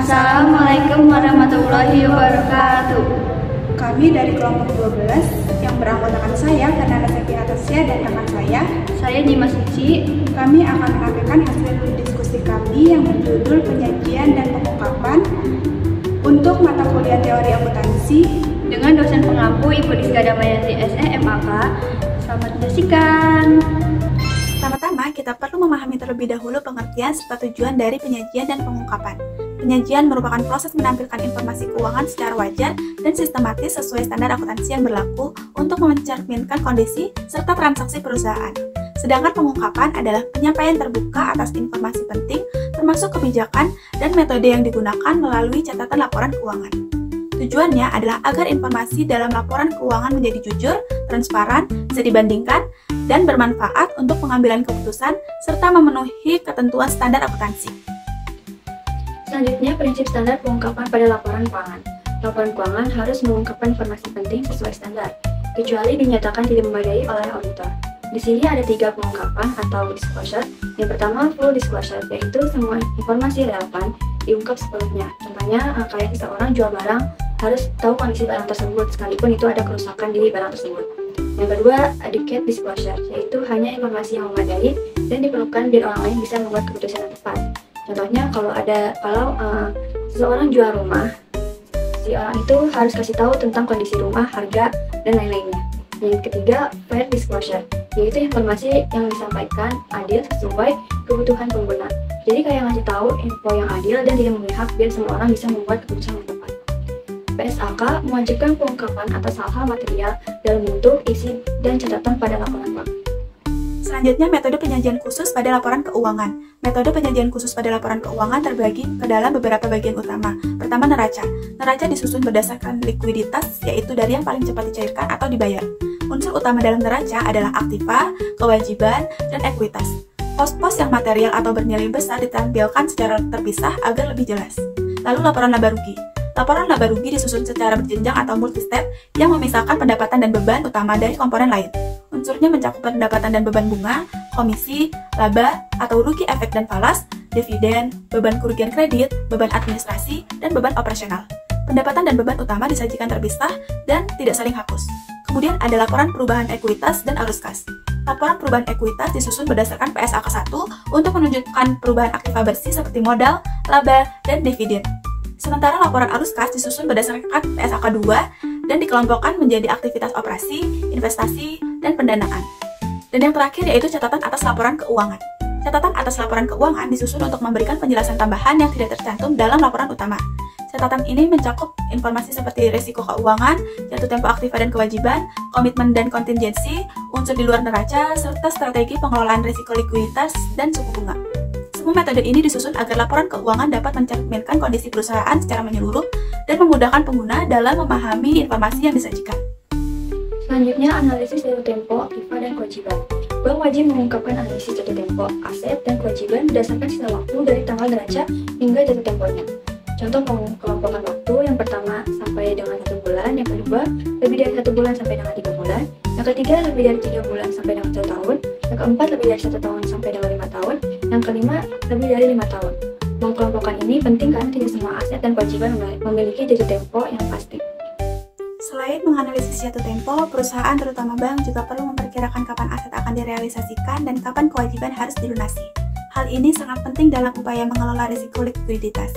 Assalamualaikum warahmatullahi wabarakatuh. Kami dari kelompok 12 yang beranggotakan saya, Fernanda Sepia Tasya, dan rekan Saya Dimas Cici. Kami akan menampilkan hasil diskusi kami yang berjudul penyajian dan pengungkapan untuk mata kuliah teori akuntansi dengan dosen pengampu Ibu Rizka Damayanti SE MAK. Selamat menyaksikan. Pertama-tama, kita perlu memahami terlebih dahulu pengertian serta tujuan dari penyajian dan pengungkapan. Penyajian merupakan proses menampilkan informasi keuangan secara wajar dan sistematis sesuai standar akuntansi yang berlaku untuk mencerminkan kondisi serta transaksi perusahaan. Sedangkan pengungkapan adalah penyampaian terbuka atas informasi penting, termasuk kebijakan dan metode yang digunakan melalui catatan laporan keuangan. Tujuannya adalah agar informasi dalam laporan keuangan menjadi jujur, transparan, bisa dibandingkan, dan bermanfaat untuk pengambilan keputusan serta memenuhi ketentuan standar akuntansi. Selanjutnya, prinsip standar pengungkapan pada laporan keuangan. Laporan keuangan harus mengungkapkan informasi penting sesuai standar, kecuali dinyatakan tidak memadai oleh auditor. Di sini ada 3 pengungkapan atau disclosure. Yang pertama, full disclosure, yaitu semua informasi relevan diungkap sepenuhnya. Contohnya, kayak seseorang jual barang, harus tahu kondisi barang tersebut, sekalipun itu ada kerusakan di barang tersebut. Yang kedua, adequate disclosure, yaitu hanya informasi yang memadai dan diperlukan biar orang lain bisa membuat keputusan yang tepat. Contohnya, kalau seseorang jual rumah, si orang itu harus kasih tahu tentang kondisi rumah, harga, dan lain-lainnya. Yang ketiga, fair disclosure, yaitu informasi yang disampaikan adil sesuai kebutuhan pengguna. Jadi kayak ngasih tahu info yang adil dan tidak memihak biar semua orang bisa membuat keputusan yang tepat. PSAK mewajibkan pengungkapan atas hal-hal material dalam bentuk, isi, dan catatan pada laporan keuangan. Selanjutnya, metode penyajian khusus pada laporan keuangan. Metode penyajian khusus pada laporan keuangan terbagi ke dalam beberapa bagian utama. Pertama, neraca. Neraca disusun berdasarkan likuiditas, yaitu dari yang paling cepat dicairkan atau dibayar. Unsur utama dalam neraca adalah aktiva, kewajiban, dan ekuitas. Pos-pos yang material atau bernilai besar ditampilkan secara terpisah agar lebih jelas. Lalu, laporan laba rugi. Laporan laba rugi disusun secara berjenjang atau multi-step yang memisahkan pendapatan dan beban utama dari komponen lain. Unsurnya mencakup pendapatan dan beban bunga, komisi, laba atau rugi efek dan falas, dividen, beban kerugian kredit, beban administrasi, dan beban operasional. Pendapatan dan beban utama disajikan terpisah dan tidak saling hapus. Kemudian ada laporan perubahan ekuitas dan arus kas. Laporan perubahan ekuitas disusun berdasarkan PSAK 1 untuk menunjukkan perubahan aktiva bersih seperti modal, laba, dan dividen. Sementara laporan arus kas disusun berdasarkan PSAK 2 dan dikelompokkan menjadi aktivitas operasi, investasi, dan pendanaan. Dan yang terakhir yaitu catatan atas laporan keuangan. Catatan atas laporan keuangan disusun untuk memberikan penjelasan tambahan yang tidak tercantum dalam laporan utama. Catatan ini mencakup informasi seperti risiko keuangan, jatuh tempo aktiva dan kewajiban, komitmen dan kontingensi, unsur di luar neraca, serta strategi pengelolaan risiko likuiditas dan suku bunga. Semua metode ini disusun agar laporan keuangan dapat mencerminkan kondisi perusahaan secara menyeluruh dan memudahkan pengguna dalam memahami informasi yang disajikan. Selanjutnya, analisis jatuh tempo, aktiva, dan kewajiban. Bank wajib mengungkapkan analisis jatuh tempo, aset, dan kewajiban berdasarkan sisa waktu dari tanggal neraca hingga jatuh temponya. Contoh pengelompokan waktu, yang pertama sampai dengan 1 bulan, yang kedua lebih dari 1 bulan sampai dengan 3 bulan, yang ketiga lebih dari 3 bulan sampai dengan 1 tahun, yang keempat lebih dari 1 tahun sampai dengan 5 tahun, yang kelima lebih dari 5 tahun. Pengelompokan ini penting karena tidak semua aset dan kewajiban memiliki jatuh tempo yang pasti. Selain menganalisis jatuh tempo, perusahaan terutama bank juga perlu memperkirakan kapan aset akan direalisasikan dan kapan kewajiban harus dilunasi. Hal ini sangat penting dalam upaya mengelola risiko likuiditas.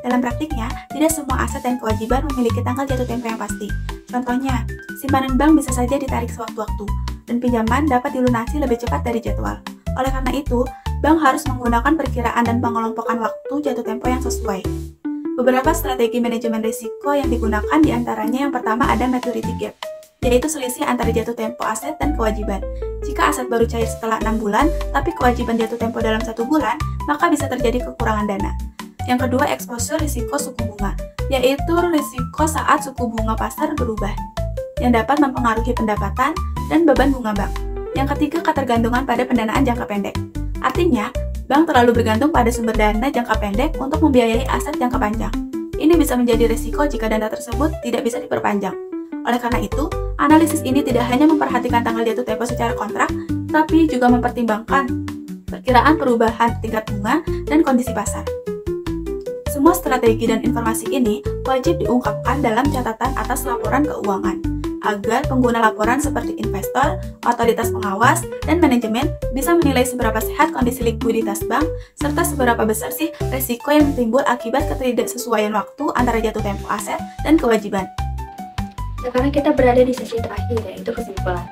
Dalam praktiknya, tidak semua aset dan kewajiban memiliki tanggal jatuh tempo yang pasti. Contohnya, simpanan bank bisa saja ditarik sewaktu-waktu, dan pinjaman dapat dilunasi lebih cepat dari jadwal. Oleh karena itu, bank harus menggunakan perkiraan dan pengelompokan waktu jatuh tempo yang sesuai. Beberapa strategi manajemen risiko yang digunakan diantaranya yang pertama ada maturity gap, yaitu selisih antara jatuh tempo aset dan kewajiban. Jika aset baru cair setelah 6 bulan, tapi kewajiban jatuh tempo dalam 1 bulan, maka bisa terjadi kekurangan dana. Yang kedua, exposure risiko suku bunga, yaitu risiko saat suku bunga pasar berubah, yang dapat mempengaruhi pendapatan dan beban bunga bank. Yang ketiga, ketergantungan pada pendanaan jangka pendek. Artinya, bank terlalu bergantung pada sumber dana jangka pendek untuk membiayai aset jangka panjang. Ini bisa menjadi risiko jika dana tersebut tidak bisa diperpanjang. Oleh karena itu, analisis ini tidak hanya memperhatikan tanggal jatuh tempo secara kontrak, tapi juga mempertimbangkan perkiraan perubahan tingkat bunga dan kondisi pasar. Semua strategi dan informasi ini wajib diungkapkan dalam catatan atas laporan keuangan, agar pengguna laporan seperti investor, otoritas pengawas, dan manajemen bisa menilai seberapa sehat kondisi likuiditas bank, serta seberapa besar sih resiko yang timbul akibat ketidaksesuaian waktu antara jatuh tempo aset dan kewajiban. Sekarang kita berada di sesi terakhir, yaitu kesimpulan.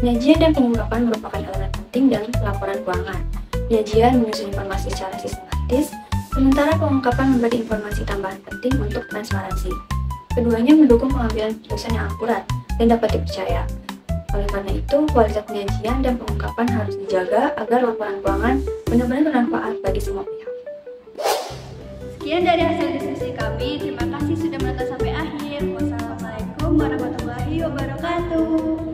Penyajian dan pengungkapan merupakan elemen penting dalam laporan keuangan. Penyajian menyusun informasi secara sistematis, sementara pengungkapan memberi informasi tambahan penting untuk transparansi. Keduanya mendukung pengambilan keputusan yang akurat dan dapat dipercaya. Oleh karena itu, kualitas penyajian dan pengungkapan harus dijaga agar laporan keuangan benar-benar bermanfaat bagi semua pihak. Sekian dari hasil diskusi kami. Terima kasih sudah menonton sampai akhir. Wassalamualaikum warahmatullahi wabarakatuh.